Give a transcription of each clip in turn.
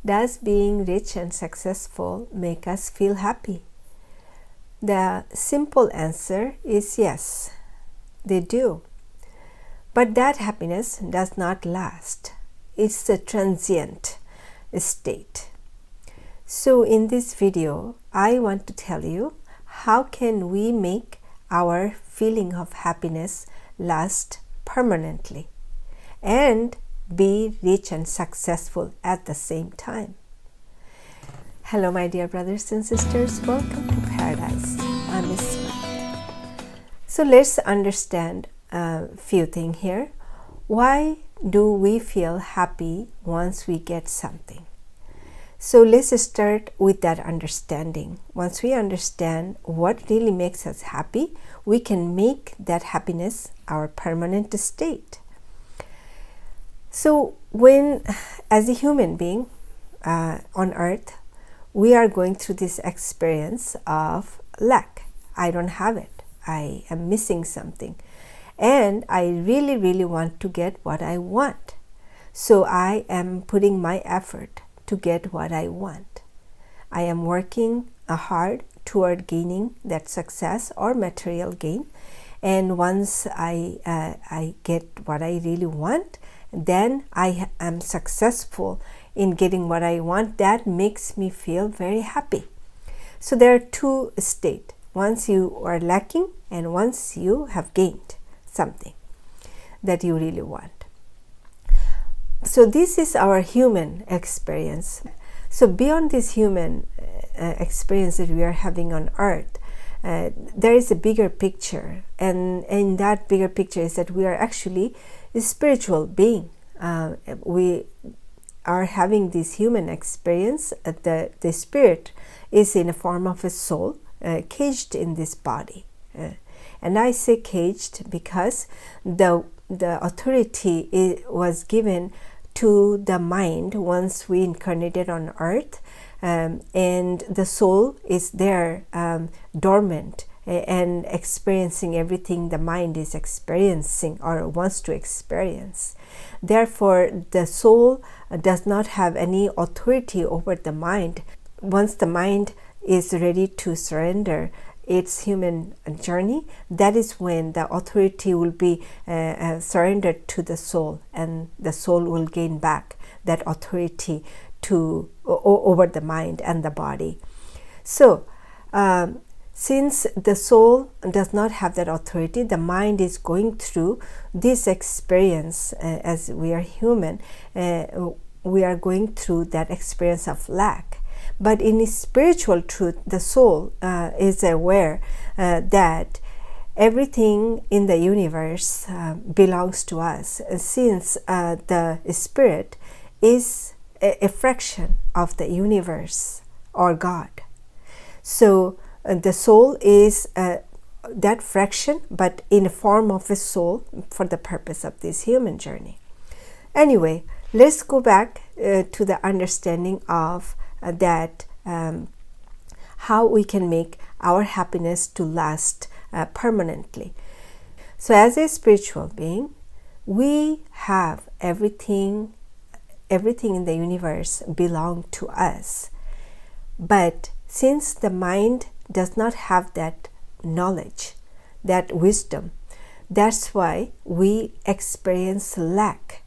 Does being rich and successful make us feel happy? The simple answer is yes, they do. But that happiness does not last. It's a transient state. So in this video, I want to tell you how can we make our feeling of happiness last permanently and be rich and successful at the same time. Hello my dear brothers and sisters, welcome to Paradise. I'm Isma. So let's understand a few things here. Why do we feel happy once we get something? So let's start with that understanding. Once we understand what really makes us happy, we can make that happiness our permanent state. So when, as a human being on earth, we are going through this experience of lack. I don't have it. I am missing something. And I really want to get what I want. So I am putting my effort to get what I want. I am working hard toward gaining that success or material gain. And once I get what I really want, then I am successful in getting what I want. That makes me feel very happy. So there are two states. Once you are lacking and once you have gained something that you really want. So this is our human experience. So beyond this human experience that we are having on earth, there is a bigger picture, and in that bigger picture is that we are actually a spiritual being. We are having this human experience. The spirit is in a form of a soul caged in this body. And I say caged because the authority was given to the mind once we incarnated on earth, and the soul is there dormant and experiencing everything the mind is experiencing or wants to experience. Therefore, the soul does not have any authority over the mind. Once the mind is ready to surrender its human journey, that is when the authority will be surrendered to the soul, and the soul will gain back that authority over the mind and the body. So since the soul does not have that authority, the mind is going through this experience. As we are human, we are going through that experience of lack. But in spiritual truth, the soul is aware that everything in the universe belongs to us, since the spirit is a fraction of the universe or God. So the soul is that fraction, but in the form of a soul for the purpose of this human journey. Anyway, let's go back to the understanding of that how we can make our happiness to last permanently. So as a spiritual being, we have everything in the universe belong to us. But since the mind does not have that knowledge, that wisdom, that's why we experience lack.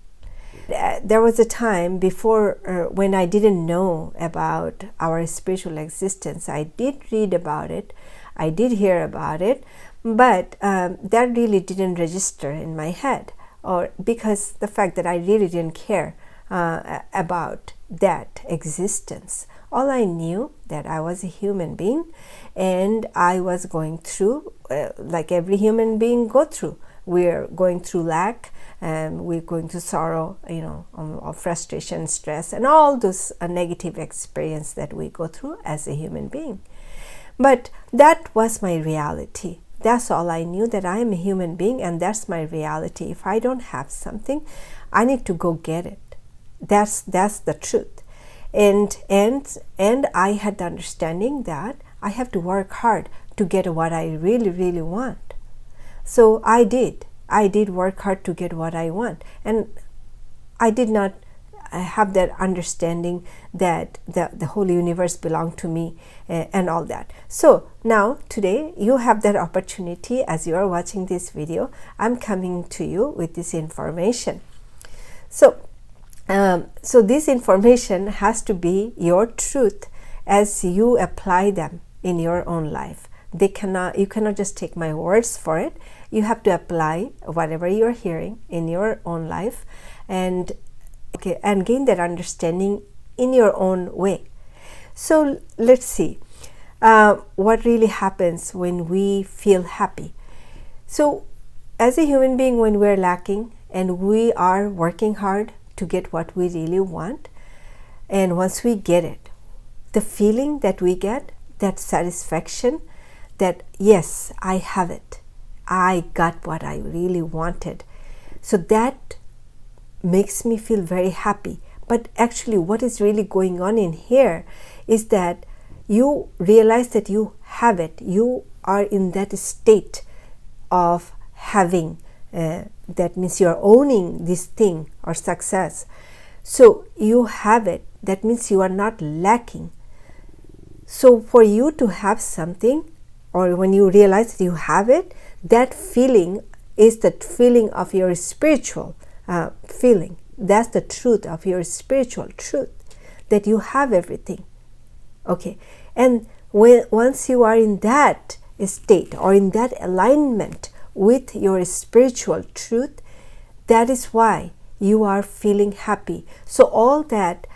There was a time before when I didn't know about our spiritual existence. I did read about it, I did hear about it, but that really didn't register in my head, or because the fact that I really didn't care about that existence. All I knew that I was a human being, and I was going through like every human being go through. We're going through lack, and we're going through sorrow, of frustration, stress, and all those negative experience that we go through as a human being. But that was my reality. That's all I knew, that I am a human being, and that's my reality. If I don't have something, I need to go get it. That's the truth. And I had the understanding that I have to work hard to get what I really want. So I did work hard to get what I want, and I did not have that understanding that the whole universe belonged to me, and all that. So now today you have that opportunity. As you are watching this video, I'm coming to you with this information. So this information has to be your truth as you apply them in your own life. You cannot just take my words for it. You have to apply whatever you're hearing in your own life, and gain that understanding in your own way. So let's see what really happens when we feel happy. So as a human being, when we're lacking and we are working hard to get what we really want, and once we get it, the feeling that we get, that satisfaction, that yes, I have it, I got what I really wanted, so that makes me feel very happy. But actually what is really going on in here is that you realize that you have it. You are in that state of having, that means you're owning this thing or success. So you have it, that means you are not lacking. So for you to have something, or when you realize that you have it, that feeling is the feeling of your spiritual feeling. That's the truth of your spiritual truth, that you have everything. Okay, and once you are in that state or in that alignment with your spiritual truth, that is why you are feeling happy. So all that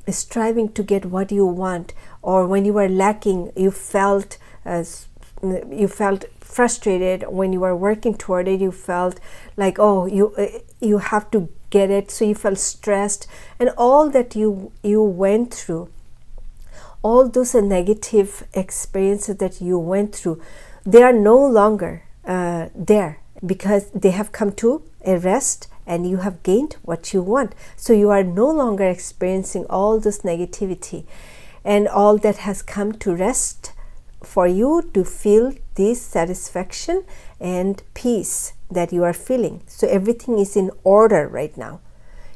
striving to get what you want, or when you were lacking, you felt frustrated. When you were working toward it, you felt like, oh, you have to get it, so you felt stressed, and all that you went through, all those negative experiences that you went through, they are no longer there, because they have come to a rest and you have gained what you want. So you are no longer experiencing all this negativity, and all that has come to rest for you to feel this satisfaction and peace that you are feeling. So everything is in order right now.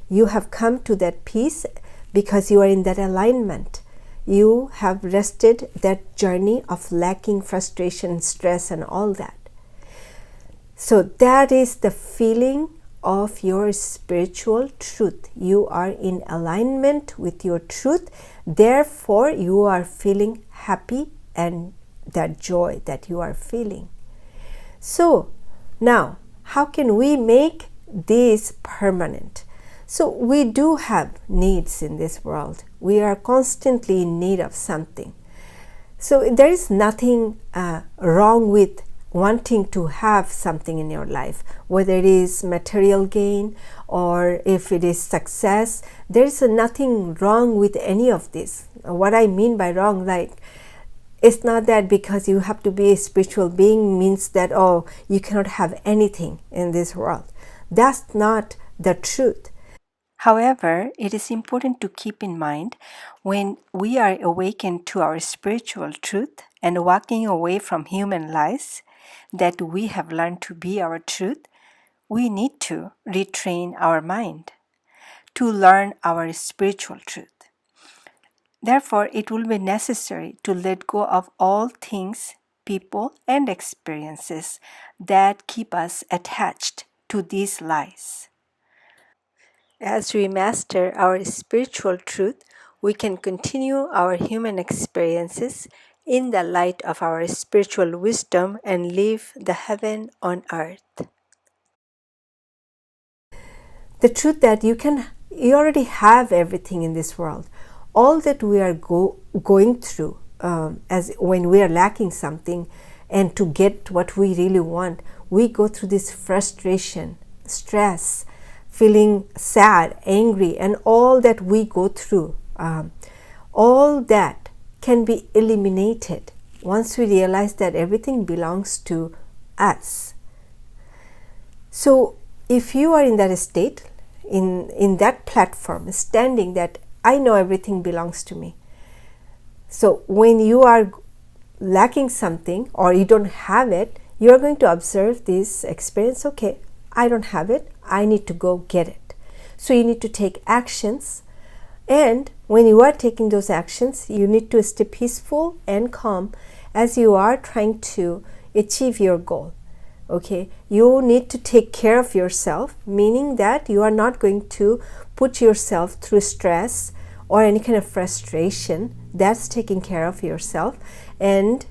You have come to that peace because you are in that alignment. You have rested that journey of lacking, frustration, stress, and all that. So that is the feeling of your spiritual truth. You are in alignment with your truth. Therefore, you are feeling happy, and that joy that you are feeling. So now, how can we make this permanent? So we do have needs in this world. We are constantly in need of something. So there is nothing wrong with wanting to have something in your life, whether it is material gain or if it is success. There is nothing wrong with any of this. What I mean by wrong, like, it's not that because you have to be a spiritual being means that, oh, you cannot have anything in this world. That's not the truth. However, it is important to keep in mind, when we are awakened to our spiritual truth and walking away from human lies that we have learned to be our truth, we need to retrain our mind to learn our spiritual truth. Therefore, it will be necessary to let go of all things, people, and experiences that keep us attached to these lies. As we master our spiritual truth, we can continue our human experiences in the light of our spiritual wisdom and live the heaven on earth. The truth that you already have everything in this world. All that we are going through, as when we are lacking something, and to get what we really want, we go through this frustration, stress, feeling sad, angry, and all that we go through. All that can be eliminated once we realize that everything belongs to us. So if you are in that state, in that platform, standing that I know everything belongs to me. So when you are lacking something or you don't have it, you are going to observe this experience. Okay, I don't have it. I need to go get it. So you need to take actions, and when you are taking those actions, you need to stay peaceful and calm as you are trying to achieve your goal. Okay, you need to take care of yourself, meaning that you are not going to put yourself through stress or any kind of frustration. That's taking care of yourself, and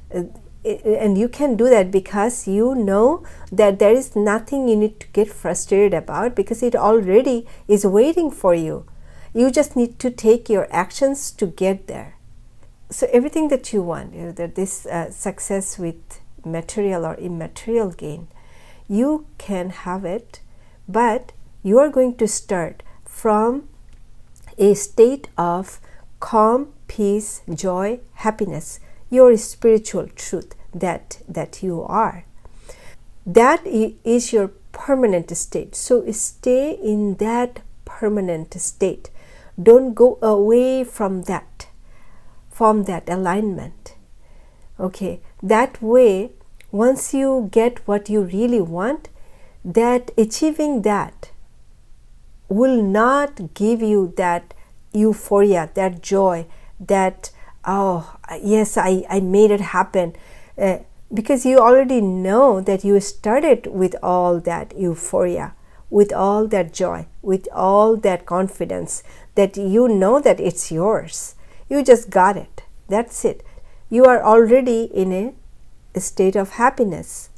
you can do that because you know that there is nothing you need to get frustrated about, because it already is waiting for you. You just need to take your actions to get there. So everything that you want, that this success with material or immaterial gain, you can have it, but you are going to start from a state of calm, peace, joy, happiness, your spiritual truth that you are. That is your permanent state. So stay in that permanent state. Don't go away from that alignment. Okay, that way, once you get what you really want, that achieving that will not give you that euphoria, that joy, that, oh yes, I made it happen, because you already know that you started with all that euphoria, with all that joy, with all that confidence, that you know that it's yours. You just got it. That's it. You are already in a state of happiness.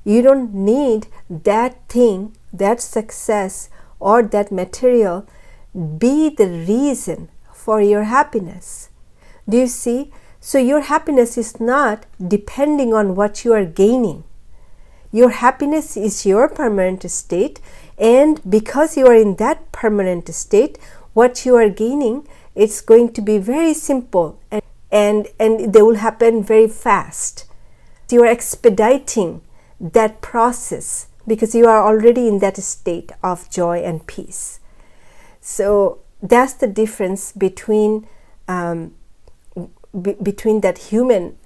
You don't need that thing, that success, or that material be the reason for your happiness. Do you see? So your happiness is not depending on what you are gaining. Your happiness is your permanent state, and because you are in that permanent state, what you are gaining, it's going to be very simple, and they will happen very fast. You are expediting that process because you are already in that state of joy and peace. So that's the difference between that human,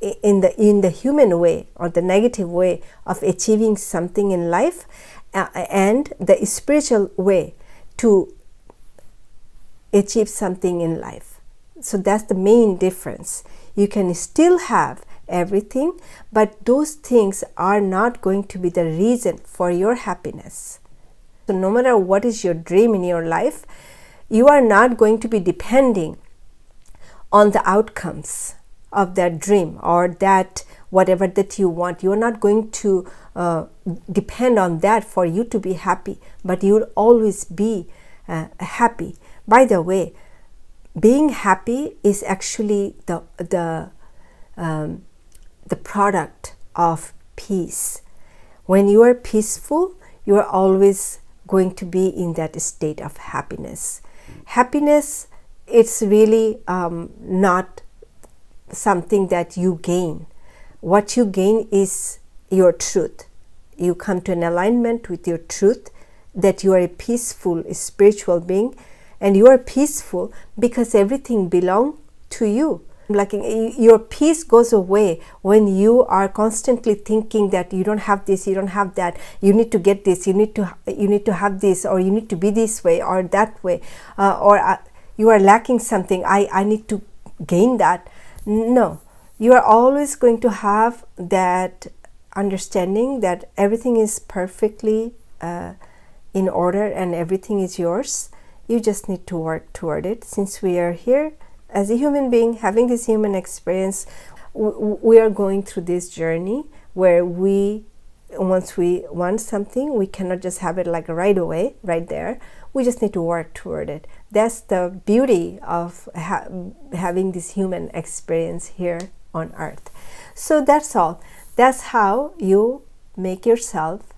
in the human way or the negative way of achieving something in life, and the spiritual way to achieve something in life. So that's the main difference. You can still have everything, but those things are not going to be the reason for your happiness. So no matter what is your dream in your life, you are not going to be depending on the outcomes of that dream or that whatever that you want. You are not going to depend on that for you to be happy, but you will always be happy. By the way, being happy is actually the product of peace. When you are peaceful, you are always going to be in that state of happiness. Happiness, it's really not something that you gain. What you gain is your truth. You come to an alignment with your truth that you are a peaceful spiritual being, and you are peaceful because everything belongs to you. Like your peace goes away when you are constantly thinking that you don't have this, you don't have that, you need to get this, you need to have this, or you need to be this way or that way, or you are lacking something, I need to gain that. No, you are always going to have that understanding that everything is perfectly in order and everything is yours. You just need to work toward it. Since we are here as a human being having this human experience, we are going through this journey where once we want something, we cannot just have it like right away, right there. We just need to work toward it. That's the beauty of having this human experience here on earth. So that's all. That's how you make yourself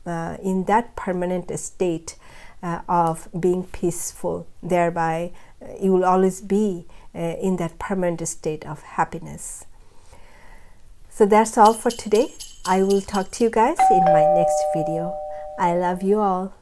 in that permanent state of being peaceful. Thereby, you will always be in that permanent state of happiness. So that's all for today. I will talk to you guys in my next video. I love you all.